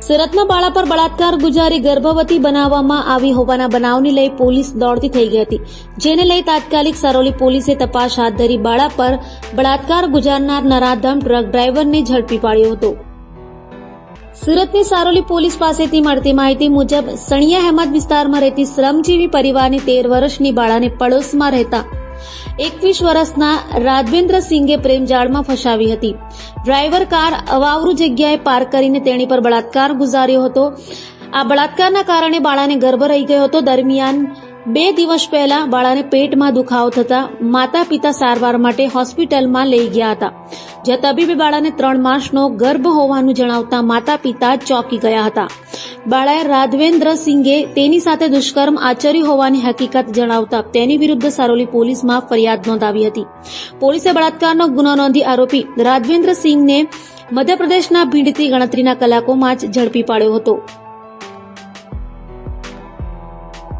સુરતમાં બાળા પર બળાત્કાર ગુજારી ગર્ભવતી બનાવવામાં આવી હોવાના બનાવને લઈ પોલીસ દોડતી થઈ ગઈ હતી, જેને લઈ તાત્કાલિક સરોલી પોલીસે તપાસ હાથ ધરી બાળા પર બળાત્કાર ગુજારનાર નરાધમ ટ્રક ડ્રાઈવરને ઝડપી પાડ્યો હતો। સુરતની સારોલી પોલીસ પાસેથી મળતી માહિતી મુજબ સણિયા હેમત વિસ્તારમાં રહેતી શ્રમજીવી પરિવારની 13 વર્ષની બાળાને પડોશમાં રહેતા 21 વર્ષના રાઘવેન્દ્રસિંઘે પ્રેમજાળમાં ફસાવી હતી। ડ્રાઈવર કાર અવાવરૂ જગ્યાએ પાર્ક કરીને તેની પર બળાત્કાર ગુજાર્યો હતો। આ બળાત્કારના કારણે બાળાને ગર્ભ રહી ગયો હતો। દરમિયાન 2 દિવસ પહેલા બાળાને પેટમાં દુખાવો થતા માતા પિતા સારવાર માટે હોસ્પિટલમાં લઈ ગયા હતા, જ્યાં તબીબે બાળાને 3 માસનો ગર્ભ હોવાનું જણાવતા માતા પિતા ચોંકી ગયા હતા। બાળાએ રાઘવેન્દ્રસિંઘે તેની સાથે દુષ્કર્મ આચર્યું હોવાની હકીકત જણાવતા તેની વિરુદ્ધ સારોલી પોલીસમાં ફરિયાદ નોંધાવી હતી। પોલીસે બળાત્કારનો ગુનો નોંધી આરોપી રાઘવેન્દ્રસિંઘને મધ્યપ્રદેશના ભીંડથી ગણતરીના કલાકોમાં જ ઝડપી પાડ્યો હતો।